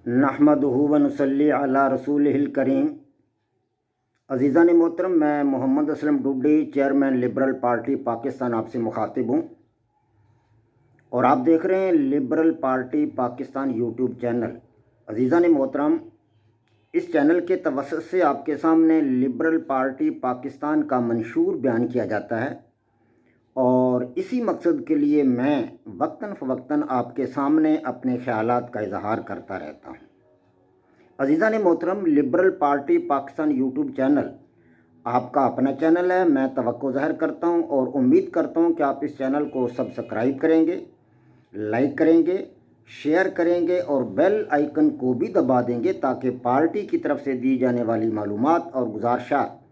نحمدہ و نصلی علی رسولہ الکریم۔ عزیزان محترم، میں Muhammad Aslam Dodi, chairman liberal party Pakistan, آپ سے مخاطب ہوں اور آپ دیکھ رہے ہیں liberal party Pakistan YouTube channel. عزیزان محترم، اس چینل کے توسط سے آپ کے سامنے لبرل پارٹی پاکستان کا منشور بیان کیا جاتا ہے اور اسی مقصد کے لیے میں وقتاً فوقتاً آپ کے سامنے اپنے خیالات کا اظہار کرتا رہتا ہوں۔ عزیزان محترم، liberal party Pakistan YouTube channel آپ کا اپنا چینل ہے۔ میں توقع ظاہر کرتا ہوں اور امید کرتا ہوں کہ آپ اس چینل کو سبسکرائب کریں گے، لائک کریں گے، شیئر کریں گے اور بیل آئیکن کو بھی دبا دیں گے تاکہ پارٹی کی طرف سے دی جانے والی معلومات اور گزارشات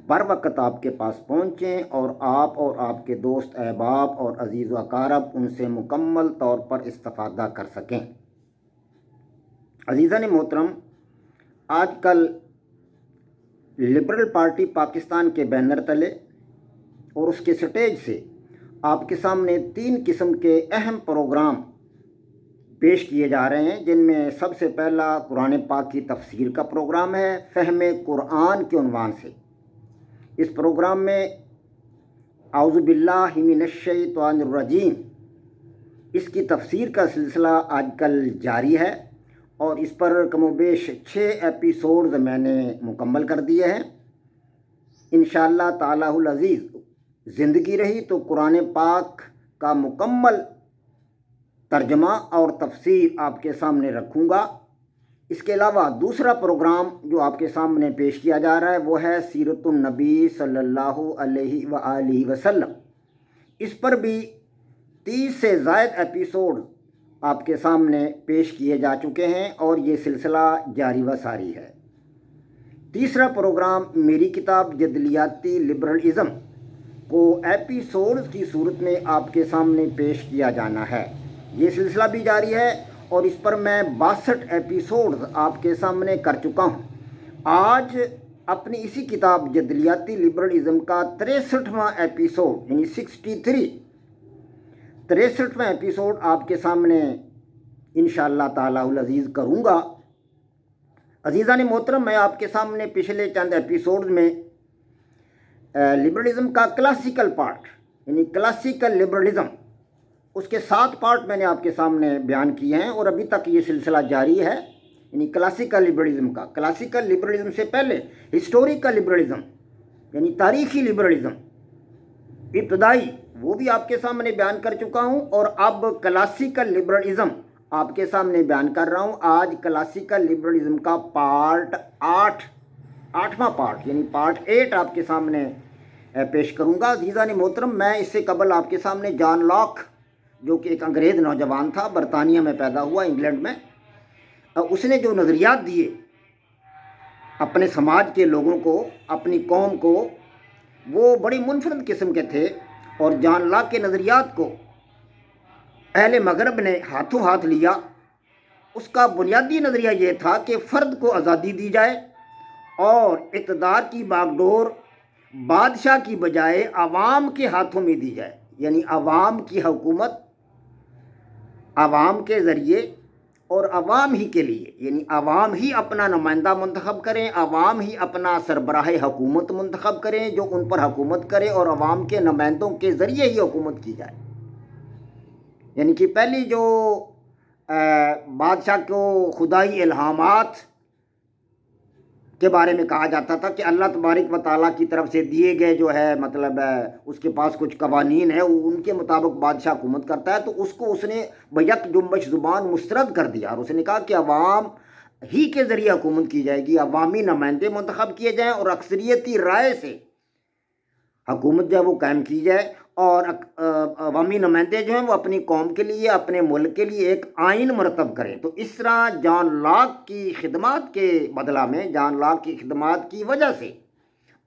بر وقت آپ کے پاس پہنچیں اور آپ کے دوست احباب اور عزیز و اقارب ان سے مکمل طور پر استفادہ کر سکیں۔ عزیزان محترم، آج کل لبرل پارٹی پاکستان کے بینر تلے اور اس کے سٹیج سے آپ کے سامنے 3 قسم کے اہم پروگرام پیش کیے جا رہے ہیں، جن میں سب سے پہلا قرآن پاک کی تفسیر کا پروگرام ہے فہم قرآن کے عنوان سے۔ اس پروگرام میں اعوذ باللہ من الشیطان الرجیم اس کی تفسیر کا سلسلہ آج کل جاری ہے اور اس پر کم و بیش 6 ایپیسوڈز میں نے مکمل کر دیے ہیں۔ انشاءاللہ تعالی العزیز زندگی رہی تو قرآن پاک کا مکمل ترجمہ اور تفسیر آپ کے سامنے رکھوں گا۔ اس کے علاوہ دوسرا پروگرام جو آپ کے سامنے پیش کیا جا رہا ہے وہ ہے سیرت النبی صلی اللہ علیہ وآلہ وسلم۔ اس پر بھی 30 سے زائد ایپیسوڈ آپ کے سامنے پیش کیے جا چکے ہیں اور یہ سلسلہ جاری و ساری ہے۔ تیسرا پروگرام میری کتاب جدلیاتی لبرلزم کو ایپیسوڈز کی صورت میں آپ کے سامنے پیش کیا جانا ہے۔ یہ سلسلہ بھی جاری ہے اور اس پر میں 62 ایپیسوڈز آپ کے سامنے کر چکا ہوں۔ آج اپنی اسی کتاب جدلیاتی لبرلزم کا 63واں ایپیسوڈ یعنی 63واں ایپیسوڈ آپ کے سامنے انشاءاللہ تعالی العزیز کروں گا۔ عزیزان محترم، میں آپ کے سامنے پچھلے چند ایپیسوڈ میں لبرلزم کا کلاسیکل پارٹ یعنی کلاسیکل لبرلزم اس کے 7 پارٹ میں نے آپ کے سامنے بیان کیے ہیں اور ابھی تک یہ سلسلہ جاری ہے۔ یعنی کلاسیکل لبرلزم سے پہلے ہسٹوریکل لبرلزم یعنی تاریخی لبرلزم ابتدائی وہ بھی آپ کے سامنے بیان کر چکا ہوں اور اب کلاسیکل لبرلزم آپ کے سامنے بیان کر رہا ہوں۔ آج کلاسیکل لبرلزم کا پارٹ 8واں پارٹ یعنی پارٹ 8 آپ کے سامنے پیش کروں گا۔ عزیزان محترم، میں اس سے قبل آپ کے سامنے جان لاک جو کہ ایک انگریز نوجوان تھا، برطانیہ میں پیدا ہوا، انگلینڈ میں، اس نے جو نظریات دیے اپنے سماج کے لوگوں کو، اپنی قوم کو، وہ بڑی منفرد قسم کے تھے اور جان لاک کے نظریات کو اہل مغرب نے ہاتھوں ہاتھ لیا۔ اس کا بنیادی نظریہ یہ تھا کہ فرد کو آزادی دی جائے اور اقتدار کی باغ ڈور بادشاہ کی بجائے عوام کے ہاتھوں میں دی جائے، یعنی عوام کی حکومت عوام کے ذریعے اور عوام ہی کے لیے، یعنی عوام ہی اپنا نمائندہ منتخب کریں، عوام ہی اپنا سربراہ حکومت منتخب کریں جو ان پر حکومت کرے اور عوام کے نمائندوں کے ذریعے ہی حکومت کی جائے۔ یعنی کہ پہلی جو بادشاہ کو خدائی الہامات کے بارے میں کہا جاتا تھا کہ اللہ تبارک و تعالیٰ کی طرف سے دیے گئے جو ہے اس کے پاس کچھ قوانین ہیں، ان کے مطابق بادشاہ حکومت کرتا ہے، تو اس کو اس نے بیک جنبش زبان مسترد کر دیا اور اس نے کہا کہ عوام ہی کے ذریعے حکومت کی جائے گی، عوامی نمائندے منتخب کیے جائیں اور اکثریتی رائے سے حکومت جو ہے وہ قائم کی جائے اور عوامی نمائندے جو ہیں وہ اپنی قوم کے لیے، اپنے ملک کے لیے ایک آئین مرتب کریں۔ تو اس طرح جان لاک کی خدمات کے بدلہ میں، جان لاک کی خدمات کی وجہ سے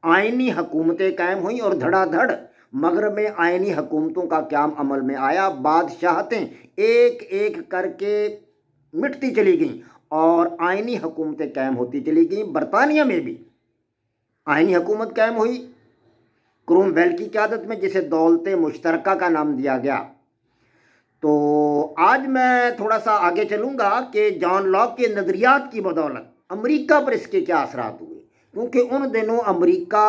آئینی حکومتیں قائم ہوئیں اور دھڑا دھڑ مغرب میں آئینی حکومتوں کا قیام عمل میں آیا۔ بادشاہتیں ایک ایک کر کے مٹتی چلی گئیں اور آئینی حکومتیں قائم ہوتی چلی گئیں۔ برطانیہ میں بھی آئینی حکومت قائم ہوئی کروم ویل کی قیادت میں، جسے دولت مشترکہ کا نام دیا گیا۔ تو آج میں تھوڑا سا آگے چلوں گا کہ جان لاک کے نظریات کی بدولت امریکہ پر اس کے کیا اثرات ہوئے، کیونکہ ان دنوں امریکہ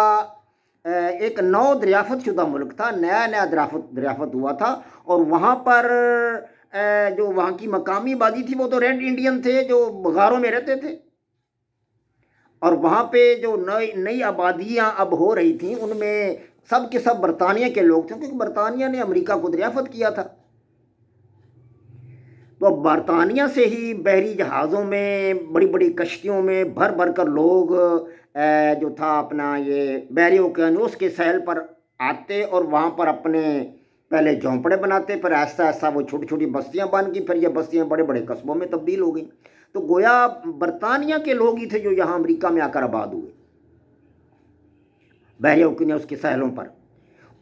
ایک نو دریافت شدہ ملک تھا، نیا نیا دریافت ہوا تھا، اور وہاں پر جو وہاں کی مقامی آبادی تھی وہ تو ریڈ انڈین تھے جو غاروں میں رہتے تھے، اور وہاں پہ جو نئی آبادیاں اب ہو رہی تھیں ان میں سب کے سب برطانیہ کے لوگ تھے، کیونکہ برطانیہ نے امریکہ کو دریافت کیا تھا۔ تو برطانیہ سے ہی بحری جہازوں میں، بڑی بڑی کشتیوں میں بھر بھر کر لوگ جو تھا اپنا یہ بحری اوقیانوس کے ساحل پر آتے، اور وہاں پر اپنے پہلے جھونپڑے بناتے، پھر آہستہ آہستہ وہ چھوٹی چھوٹی بستیاں بن گئی، پھر یہ بستیاں بڑے بڑے قصبوں میں تبدیل ہو گئیں۔ تو گویا برطانیہ کے لوگ ہی تھے جو یہاں امریکہ میں آ کر آباد ہوئے بحری اوقیانوس کے ساحلوں پر۔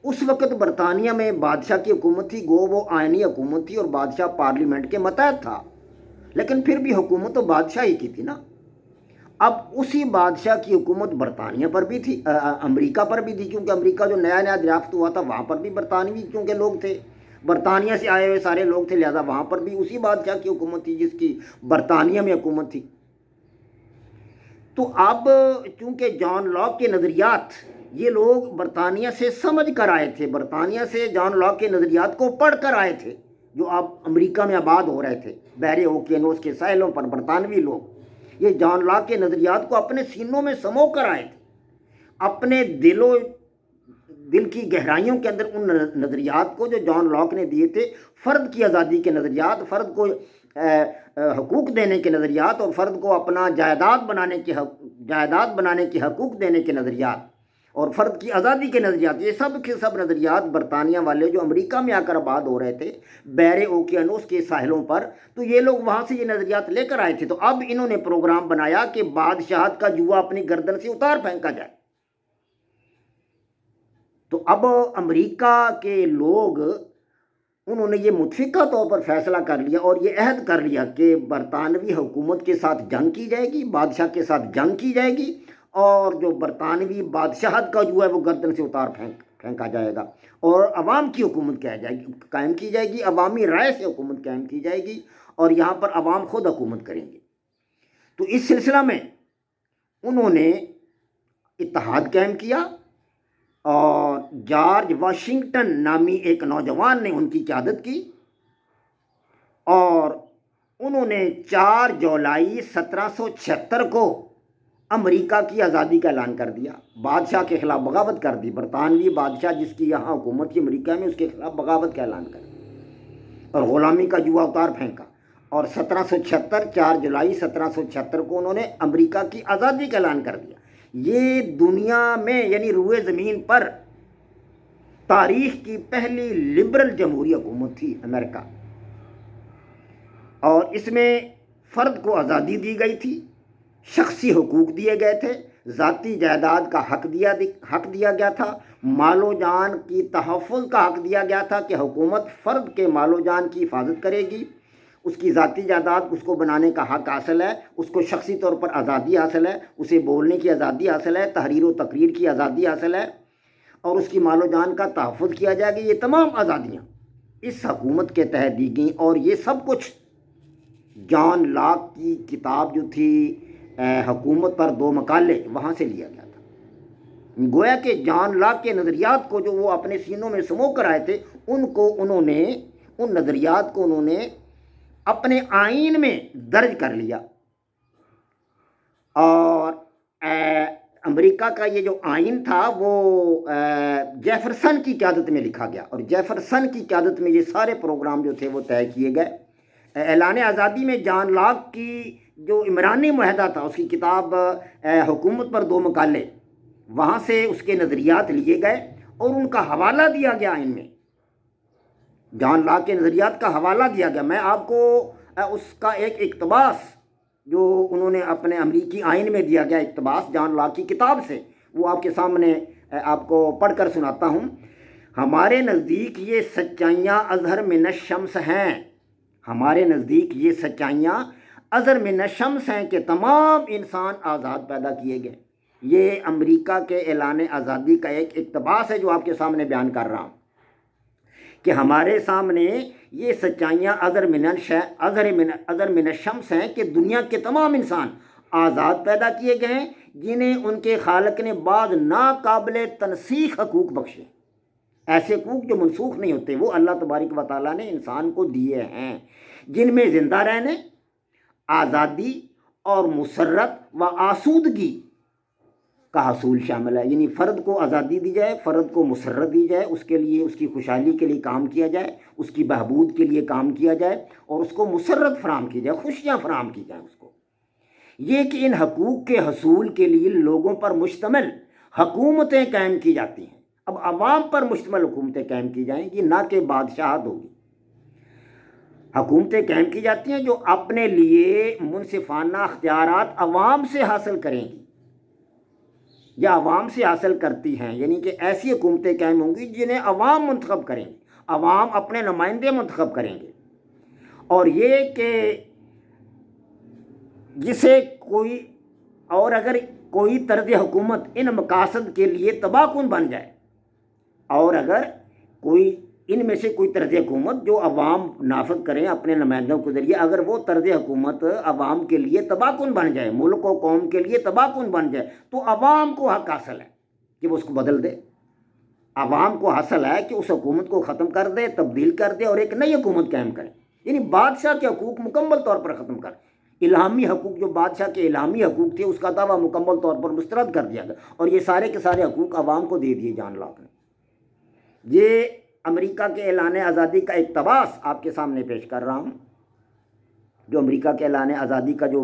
اس وقت برطانیہ میں بادشاہ کی حکومت تھی، گو وہ آئینی حکومت تھی اور بادشاہ پارلیمنٹ کے ماتحت تھا، لیکن پھر بھی حکومت تو بادشاہ ہی کی تھی نا۔ اب اسی بادشاہ کی حکومت برطانیہ پر بھی تھی، امریکہ پر بھی تھی، کیونکہ امریکہ جو نیا نیا دریافت ہوا تھا وہاں پر بھی برطانوی کیونکہ لوگ تھے، برطانیہ سے آئے ہوئے سارے لوگ تھے، لہذا وہاں پر بھی اسی بادشاہ کی حکومت تھی جس کی برطانیہ میں حکومت تھی۔ تو اب چونکہ جان لاک کے نظریات یہ لوگ برطانیہ سے سمجھ کر آئے تھے، برطانیہ سے جان لاک کے نظریات کو پڑھ کر آئے تھے، جو اب امریکہ میں آباد ہو رہے تھے بحر اوقیانوس کے ساحلوں پر، برطانوی لوگ یہ جان لاک کے نظریات کو اپنے سینوں میں سمو کر آئے تھے، اپنے دل کی گہرائیوں کے اندر ان نظریات کو جو جان لاک نے دیے تھے، فرد کی آزادی کے نظریات، فرد کو حقوق دینے کے نظریات، اور فرد کو اپنا جائیداد بنانے کے حقوق دینے کے نظریات، اور فرد کی آزادی کے نظریات، یہ سب کے سب نظریات برطانیہ والے جو امریکہ میں آ کر آباد ہو رہے تھے بحر اوقیانوس کے ساحلوں پر، تو یہ لوگ وہاں سے یہ نظریات لے کر آئے تھے۔ تو اب انہوں نے پروگرام بنایا کہ بادشاہت کا جوا اپنی گردن سے اتار پھینکا جائے۔ تو اب امریکہ کے لوگ انہوں نے یہ متفقہ طور پر فیصلہ کر لیا اور یہ عہد کر لیا کہ برطانوی حکومت کے ساتھ جنگ کی جائے گی، بادشاہ کے ساتھ جنگ کی جائے گی، اور جو برطانوی بادشاہت کا جو ہے وہ گردن سے اتار پھینکا جائے گا، اور عوام کی حکومت قائم کی جائے گی، عوامی رائے سے حکومت قائم کی جائے گی، اور یہاں پر عوام خود حکومت کریں گے۔ تو اس سلسلہ میں انہوں نے اتحاد قائم کیا، اور جارج واشنگٹن نامی ایک نوجوان نے ان کی قیادت کی، اور انہوں نے 4 جولائی 1776 کو امریکہ کی آزادی کا اعلان کر دیا، بادشاہ کے خلاف بغاوت کر دی، برطانوی بادشاہ جس کی یہاں حکومت تھی امریکہ میں، اس کے خلاف بغاوت کا اعلان کر دیا اور غلامی کا جوا اتار پھینکا، اور 4 جولائی 1776 کو انہوں نے امریکہ کی آزادی کا اعلان کر دیا۔ یہ دنیا میں یعنی روئے زمین پر تاریخ کی پہلی لبرل جمہوری حکومت تھی امریکہ، اور اس میں فرد کو آزادی دی گئی تھی، شخصی حقوق دیے گئے تھے، ذاتی جائیداد کا حق دیا گیا تھا، مال و جان کی تحفظ کا حق دیا گیا تھا کہ حکومت فرد کے مال و جان کی حفاظت کرے گی، اس کی ذاتی جائیداد اس کو بنانے کا حق حاصل ہے، اس کو شخصی طور پر آزادی حاصل ہے، اسے بولنے کی آزادی حاصل ہے، تحریر و تقریر کی آزادی حاصل ہے، اور اس کی مال و جان کا تحفظ کیا جائے گا۔ یہ تمام آزادیاں اس حکومت کے تحت دی گئیں، اور یہ سب کچھ جان لاک کی کتاب جو تھی حکومت پر 2 مقالے، وہاں سے لیا گیا تھا۔ گویا کہ جان لاک کے نظریات کو جو وہ اپنے سینوں میں سمو کر آئے تھے، ان نظریات کو انہوں نے اپنے آئین میں درج کر لیا، اور امریکہ کا یہ جو آئین تھا وہ جیفرسن کی قیادت میں لکھا گیا، اور جیفرسن کی قیادت میں یہ سارے پروگرام جو تھے وہ طے کیے گئے۔ اعلان آزادی میں جان لاک کی جو عمرانی معاہدہ تھا، اس کی کتاب حکومت پر 2 مقالے، وہاں سے اس کے نظریات لیے گئے اور ان کا حوالہ دیا گیا آئین میں، جان لاک کے نظریات کا حوالہ دیا گیا۔ میں آپ کو اس کا ایک اقتباس جو انہوں نے اپنے امریکی آئین میں دیا گیا اقتباس جان لاک کی کتاب سے، وہ آپ کے سامنے آپ کو پڑھ کر سناتا ہوں۔ ہمارے نزدیک یہ سچائیاں اظہر من الشمس ہیں، ہمارے نزدیک یہ سچائیاں اظہر من الشمس ہیں کہ تمام انسان آزاد پیدا کیے گئے۔ یہ امریکہ کے اعلان آزادی کا ایک اقتباس ہے جو آپ کے سامنے بیان کر رہا ہوں۔ کہ ہمارے سامنے یہ سچائیاں اظہر من الشمس ہیں کہ دنیا کے تمام انسان آزاد پیدا کیے گئے ہیں، جنہیں ان کے خالق نے بعض ناقابل تنسیخ حقوق بخشے، ایسے حقوق جو منسوخ نہیں ہوتے، وہ اللہ تبارک و تعالیٰ نے انسان کو دیے ہیں، جن میں زندہ رہنے، آزادی اور مسرت و آسودگی کا حصول شامل ہے۔ یعنی فرد کو آزادی دی جائے، فرد کو مسرت دی جائے، اس کے لیے، اس کی خوشحالی کے لیے کام کیا جائے، اس کی بہبود کے لیے کام کیا جائے، اور اس کو مسرت فراہم کی جائے، خوشیاں فراہم کی جائیں اس کو۔ یہ کہ ان حقوق کے حصول کے لیے لوگوں پر مشتمل حکومتیں قائم کی جاتی ہیں۔ اب عوام پر مشتمل حکومتیں قائم کی جائیں گی، نہ کہ بادشاہت ہوگی۔ حکومتیں قائم کی جاتی ہیں جو اپنے لیے منصفانہ اختیارات عوام سے حاصل کریں گی یا عوام سے حاصل کرتی ہیں، یعنی کہ ایسی حکومتیں قائم ہوں گی جنہیں عوام منتخب کریں گے، عوام اپنے نمائندے منتخب کریں گے، اور یہ کہ جسے کوئی، اور اگر کوئی طرز حکومت ان مقاصد کے لیے تباہ کن بن جائے، اور اگر کوئی ان میں سے کوئی طرز حکومت جو عوام نافذ کریں اپنے نمائندوں کے ذریعے، اگر وہ طرز حکومت عوام کے لیے تباہ کن بن جائے، ملک و قوم کے لیے تباہ کن بن جائے، تو عوام کو حق حاصل ہے کہ وہ اس کو بدل دے۔ عوام کو حاصل ہے کہ اس حکومت کو ختم کر دے، تبدیل کر دے، اور ایک نئی حکومت قائم کرے، یعنی بادشاہ کے حقوق مکمل طور پر ختم کر، الہامی حقوق جو بادشاہ کے الہامی حقوق تھے اس کا دعویٰ مکمل طور پر مسترد کر دیا گیا، اور یہ سارے کے سارے حقوق عوام کو دے دیے جان لاک نے۔ یہ امریکہ کے اعلان آزادی کا اقتباس آپ کے سامنے پیش کر رہا ہوں، جو امریکہ کے اعلان آزادی کا جو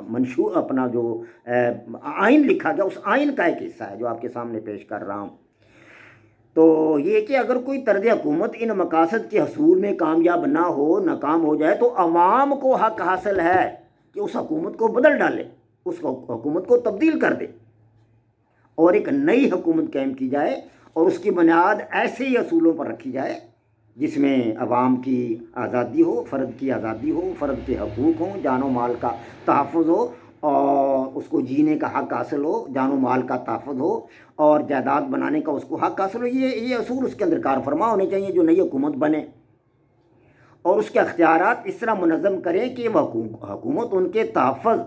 منشور اپنا جو آئین لکھا گیا، اس آئین کا ایک حصہ ہے جو آپ کے سامنے پیش کر رہا ہوں۔ تو یہ کہ اگر کوئی طرز حکومت ان مقاصد کے حصول میں کامیاب نہ ہو، ناکام ہو جائے، تو عوام کو حق حاصل ہے کہ اس حکومت کو بدل ڈالے، اس حکومت کو تبدیل کر دے، اور ایک نئی حکومت قائم کی جائے، اور اس کی بنیاد ایسے ہی اصولوں پر رکھی جائے جس میں عوام کی آزادی ہو، فرد کی آزادی ہو، فرد کے حقوق ہوں، جان و مال کا تحفظ ہو، اور اس کو جینے کا حق حاصل ہو، جان و مال کا تحفظ ہو، اور جائیداد بنانے کا اس کو حق حاصل ہو۔ یہ اصول اس کے اندر کار فرما ہونے چاہیے جو نئی حکومت بنے، اور اس کے اختیارات اس طرح منظم کریں کہ وہ حکومت ان کے تحفظ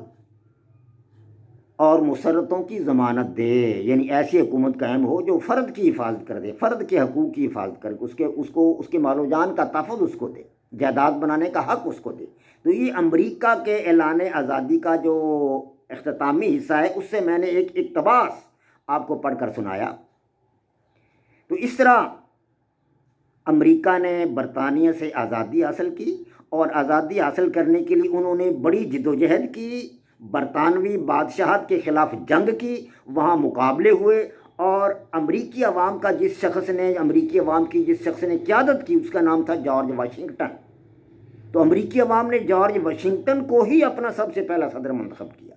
اور مسرتوں کی ضمانت دے، یعنی ایسی حکومت قائم ہو جو فرد کی حفاظت کر دے، فرد کے حقوق کی حفاظت کر کے اس کے مال و جان کا تحفظ اس کو دے، جائیداد بنانے کا حق اس کو دے۔ تو یہ امریکہ کے اعلان آزادی کا جو اختتامی حصہ ہے، اس سے میں نے ایک اقتباس آپ کو پڑھ کر سنایا۔ تو اس طرح امریکہ نے برطانیہ سے آزادی حاصل کی، اور آزادی حاصل کرنے کے لیے انہوں نے بڑی جد و جہد کی، برطانوی بادشاہت کے خلاف جنگ کی، وہاں مقابلے ہوئے، اور امریکی عوام کی جس شخص نے قیادت کی اس کا نام تھا جارج واشنگٹن۔ تو امریکی عوام نے جارج واشنگٹن کو ہی اپنا سب سے پہلا صدر منتخب کیا،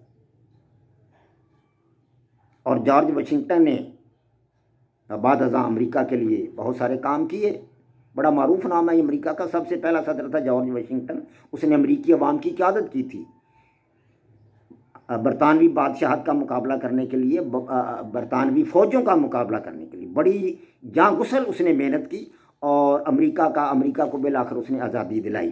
اور جارج واشنگٹن نے بعد ازاں امریکہ کے لیے بہت سارے کام کیے۔ بڑا معروف نام ہے امریکہ کا، سب سے پہلا صدر تھا جارج واشنگٹن، اس نے امریکی عوام کی قیادت کی تھی برطانوی بادشاہت کا مقابلہ کرنے کے لیے، برطانوی فوجوں کا مقابلہ کرنے کے لیے بڑی جاں گسل اس نے محنت کی، اور امریکہ کو بالآخر اس نے آزادی دلائی۔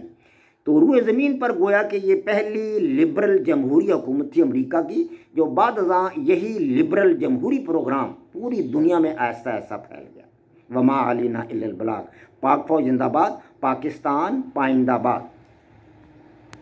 تو روئے زمین پر گویا کہ یہ پہلی لبرل جمہوری حکومت تھی امریکہ کی، جو بعد ازاں یہی لبرل جمہوری پروگرام پوری دنیا میں آہستہ آہستہ پھیل گیا۔ وما علینا الا البلاغ۔ پاک فوج زندہ باد، پاکستان پائندہ باد۔